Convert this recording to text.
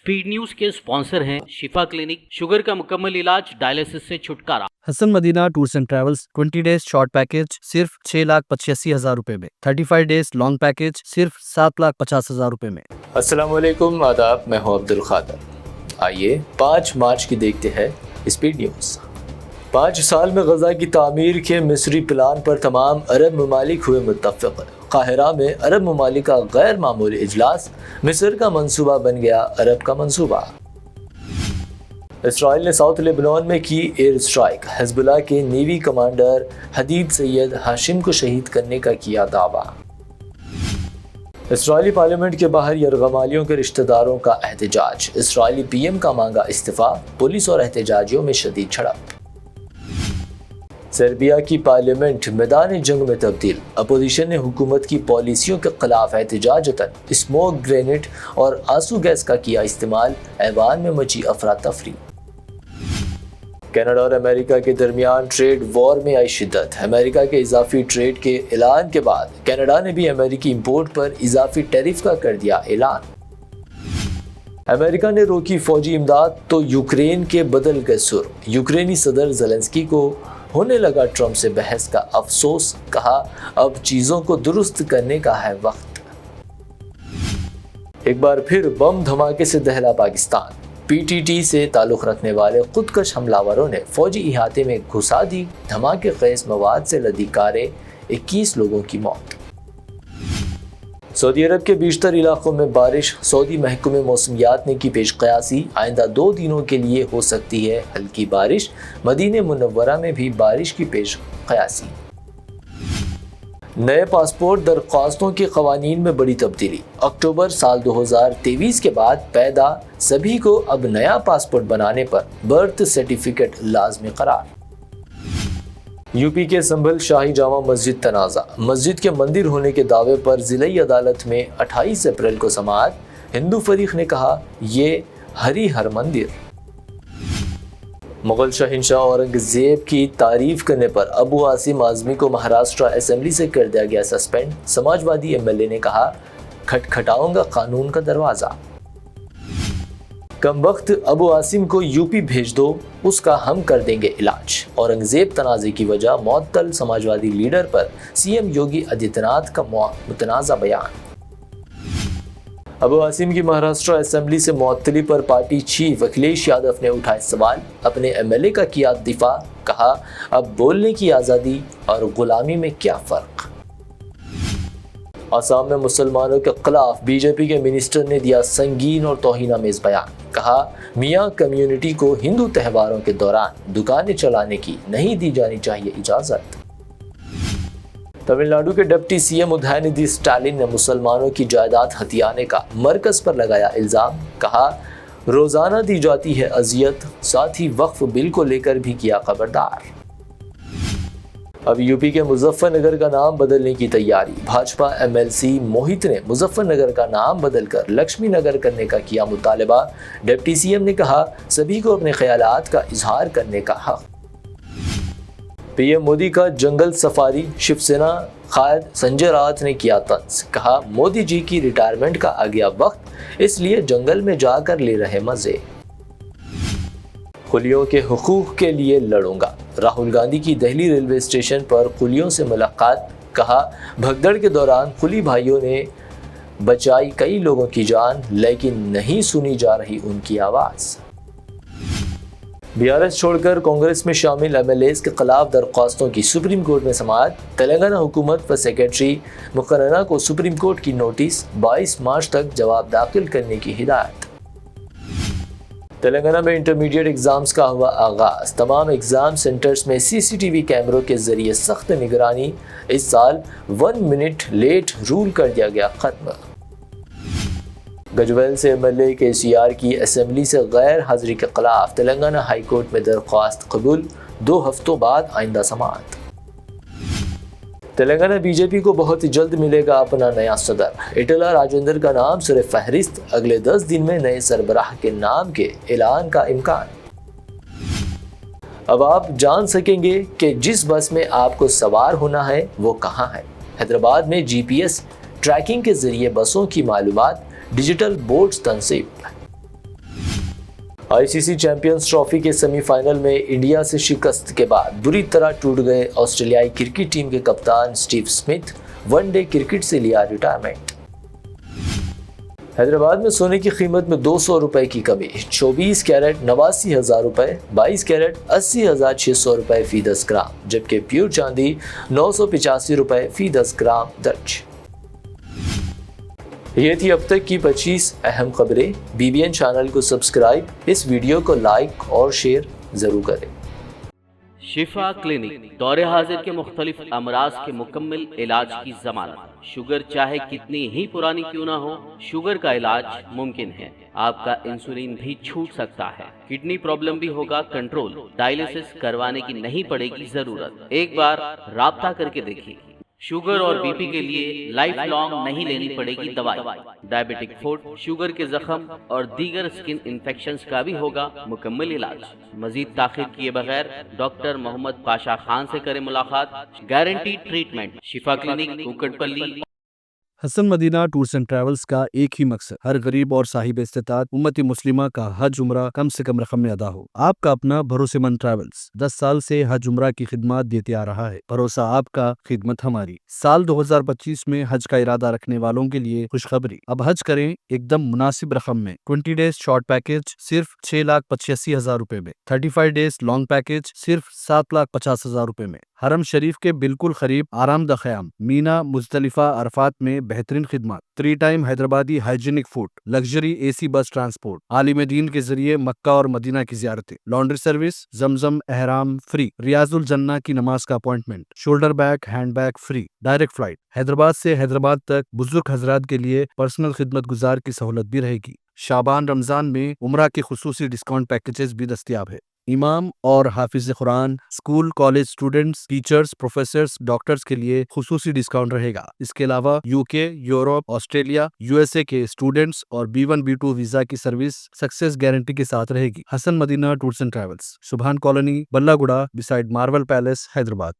Speed news के sponsor हैं शिफा clinic, sugar का मुकम्मल इलाज, डायलिसिस से छुटकारा। Hasan Madina tours and travels 20 days short package सिर्फ 6,85,000 रुपए में, 35 डेज लॉन्ग पैकेज सिर्फ 7,50,000 रुपए में। अस्सलाम वालेकुम, आदाब, मैं हूं अब्दुल खादर। आइए 5 मार्च की देखते हैं स्पीड न्यूज़। 5 साल में गजा की तामीर के मिस्री प्लान पर तमाम अरब ममालिक हुए मुत्तफ़िक़। काहिरा में अरब ममालिक का गैर मामूली इजलास, मिस्र का मंसूबा बन गया अरब का मंसूबा। इसराइल ने साउथ लेबनान में की एयर स्ट्राइक, हिज़्बुल्लाह के नेवी कमांडर हदीद सैयद हाशिम को शहीद करने का किया दावा। इसराइली पार्लियामेंट के बाहर यरगमालियों के रिश्तेदारों का एहतजाज, इसराइली पीएम का मांगा इस्तीफा, पुलिस और एहतजाजियों में शदीद झड़प। सर्बिया की पार्लियामेंट मैदान जंग में तब्दील, अपोजिशन ने हुकूमत की पॉलिसियों के खिलाफ एहतजाजतन स्मोक ग्रेनेड और आंसू गैस का किया इस्तेमाल, ऐवान में मची अफरा तफरी। कनाडा और अमेरिका के दरमियान ट्रेड वॉर में आई शिद्दत, अमेरिका के इजाफी ट्रेड के ऐलान के बाद कनाडा ने भी अमेरिकी इंपोर्ट पर इजाफी टैरिफ का कर दिया ऐलान। अमेरिका ने रोकी फौजी इमदाद तो यूक्रेन के बदल गए सुर, यूक्रेनी सदर ज़ेलेंस्की को होने लगा ट्रंप से बहस का अफसोस, कहा अब चीज़ों को दुरुस्त करने का है वक्त। एक बार फिर बम धमाके से दहला पाकिस्तान, पीटीटी से ताल्लुक़ रखने वाले खुदकश हमलावरों ने फौजी इहाते में घुसा दी धमाके खेज़ मवाद से लदी कारें, 21 लोगों की मौत। सऊदी अरब के बेशतर इलाकों में बारिश, सऊदी महकमे मौसमियात ने की पेश क़यासी, आइंदा 2 दिनों के लिए हो सकती है हल्की बारिश, मदीने मुनव्वरा में भी बारिश की पेश क़यासी। नए पासपोर्ट दरख्वास्तों के क़वानीन में बड़ी तब्दीली, अक्टूबर साल 2023 के बाद पैदा सभी को अब नया पासपोर्ट बनाने पर बर्थ सर्टिफिकेट लाजमी करार। यूपी के संभल शाही जामा मस्जिद तनाज़ा, मस्जिद के मंदिर होने के दावे पर ज़िलाई अदालत में 28 अप्रैल को समाअत, हिंदू फरीक ने कहा ये हरी हर मंदिर। मुगल शहंशाह औरंगज़ेब की तारीफ करने पर अबू आसिम आज़मी को महाराष्ट्र असेंबली से कर दिया गया सस्पेंड, समाजवादी एमएलए ने कहा खटखटाऊंगा कानून का दरवाज़ा। कम वक्त अबू आसिम को यूपी भेज दो, उसका हम कर देंगे इलाज, औरंगज़ेब तनाज़े की वजह मुअत्तल, समाजवादी लीडर पर सीएम योगी आदित्यनाथ का मुतनाज़ा बयान। अबू आसिम की महाराष्ट्र असेंबली से मुअत्तली पर पार्टी चीफ अखिलेश यादव ने उठाए सवाल, अपने एमएलए का किया दिफा, कहा अब बोलने की आज़ादी और गुलामी में क्या फ़र्क। आसाम में मुसलमानों के खिलाफ बीजेपी के मिनिस्टर ने दिया संगीन और तौहीनामेज़ बयान, कहा मियाँ कम्युनिटी को हिंदू त्योहारों के दौरान दुकानें चलाने की नहीं दी जानी चाहिए इजाज़त। तमिलनाडु के डिप्टी सीएम उदयनिधि स्टालिन ने मुसलमानों की जायदाद हथियाने का मरकज़ पर लगाया इल्ज़ाम, कहा रोज़ाना दी जाती है अजियत, साथ ही वक्फ बिल को लेकर भी किया खबरदार। अब यूपी के मुजफ्फरनगर का नाम बदलने की तैयारी, भाजपा एमएलसी मोहित ने मुजफ्फरनगर का नाम बदलकर लक्ष्मी नगर करने का किया मुतालबा, डिप्टी सीएम ने कहा सभी को अपने ख्यालात का इजहार करने का हक। पीएम मोदी का जंगल सफारी, शिवसेना कायद संजय राउत ने किया तंज, कहा मोदी जी की रिटायरमेंट का आ गया वक्त, इसलिए जंगल में जाकर ले रहे मजे। कुलियों के हुकूक के लिए लड़ूंगा, राहुल गांधी की दिल्ली रेलवे स्टेशन पर कुलियों से मुलाकात, कहा भगदड़ के दौरान कुली भाइयों ने बचाई कई लोगों की जान, लेकिन नहीं सुनी जा रही उनकी आवाज़। बीआरएस छोड़कर कांग्रेस में शामिल एमएलएज के खिलाफ दरख्वास्तों की सुप्रीम कोर्ट में समाअत, तेलंगाना हुकूमत व सेक्रेटरी मुकर्ररा को सुप्रीम कोर्ट की नोटिस, 22 मार्च तक जवाब दाखिल करने की हिदायत। तेलंगाना में इंटरमीडिएट एग्जाम्स का हुआ आगाज, तमाम एग्जाम सेंटर्स में सीसीटीवी कैमरों के जरिए सख्त निगरानी, इस साल 1 मिनट लेट रूल कर दिया गया खत्म। गजवेल से एमएलए केसीआर की असेंबली से गैर हाजिरी के खिलाफ तेलंगाना हाई कोर्ट में दरख्वास्त कबूल, 2 हफ्तों बाद आइंदा समाअत। तेलंगाना बीजेपी को बहुत जल्द मिलेगा अपना नया सदर, इटला राजेंद्र का नाम सिर फहरिस्त, अगले 10 दिन में नए सरबराह के नाम के ऐलान का इम्कान। अब आप जान सकेंगे कि जिस बस में आपको सवार होना है वो कहाँ है। हैदराबाद में जीपीएस ट्रैकिंग के जरिए बसों की मालूमात, डिजिटल बोर्ड्स तनसीब। आईसीसी चैंपियंस ट्रॉफी के सेमीफाइनल में इंडिया से शिकस्त के बाद बुरी तरह टूट गए ऑस्ट्रेलियाई क्रिकेट टीम के कप्तान स्टीव स्मिथ वनडे क्रिकेट से लिया रिटायरमेंट। हैदराबाद में सोने की कीमत में 200 रुपए की कमी, 24 कैरेट 89,000 रुपए, 22 कैरेट 80,600 रुपए फी 10 ग्राम, जबकि प्योर चांदी 985 रुपए फी 10 ग्राम दर्ज। ये थी अब तक की 25 अहम खबरें। BBN चैनल को सब्सक्राइब, इस वीडियो को लाइक और शेयर ज़रूर करें। शिफा क्लिनिक दौरे हाजिर के मुख्तलिफ अमराज के मुकम्मल इलाज की जमानत। शुगर चाहे कितनी ही पुरानी क्यों ना हो, शुगर का इलाज मुमकिन है। आपका इंसुलिन भी छूट सकता है, किडनी प्रॉब्लम भी होगा कंट्रोल, डायलिसिस करवाने की नहीं पड़ेगी जरूरत। एक बार राब्ता करके देखिए। शुगर और बीपी के लिए लाइफ लॉन्ग नहीं लेनी पड़ेगी दवाई। डायबिटिक फूड, शुगर के जख्म और दीगर स्किन इन्फेक्शंस का भी होगा मुकम्मल इलाज। मजीद ताखिर किए बगैर डॉक्टर मोहम्मद पाशा खान से करें मुलाकात। Guarantee treatment, Shifa clinic, Kukatpally. Hasan Madina tours and travels का एक ही मकसद, हर गरीब और साहिब इस्तेताअत उम्मती मुस्लिमा का हज उम्रा कम से कम रकम में अदा हो। आपका अपना भरोसेमंद ट्रैवल्स 10 साल से हज उम्रा की खिदमत देते आ रहा है। भरोसा आपका, खिदमत हमारी। साल 2025 में हज का इरादा रखने वालों के लिए खुशखबरी, अब हज करें एकदम मुनासिब रकम में। 20 डेज शॉर्ट पैकेज सिर्फ 6,85,000 रुपए में, 35 डेज लॉन्ग पैकेज सिर्फ 7,50,000 रुपए में। हरम शरीफ के बिल्कुल करीब आरामदा ख़याम, मीना, मुज़दलिफा, अरफात में बेहतरीन खिदमत, 3 time Hyderabadi hygienic food, luxury AC बस ट्रांसपोर्ट, आलिम दीन के जरिए मक्का और मदीना की ज़ियारतें, लॉन्ड्री सर्विस, जमजम एहराम फ्री, रियाजुल जन्ना की नमाज का appointment, shoulder bag hand bag free, direct flight Hyderabad से हैदराबाद तक। बुजुर्ग हजरात के लिए पर्सनल खिदमत गुजार की सहूलत भी रहेगी। शाबान रमजान में उम्रा के खुसूसी डिस्काउंट पैकेजेस भी दस्तियाब है। इमाम और हाफिज कुरान, school college students, teachers, professors, doctors के लिए खुसूसी डिस्काउंट रहेगा। इसके अलावा UK, यूरोप, ऑस्ट्रेलिया, USA के स्टूडेंट्स और B1 B2 वीजा की सर्विस सक्सेस गारंटी के साथ रहेगी। Hasan Madina tours and travels, Subhan colony, Ballaguda, beside Marvel palace, Hyderabad.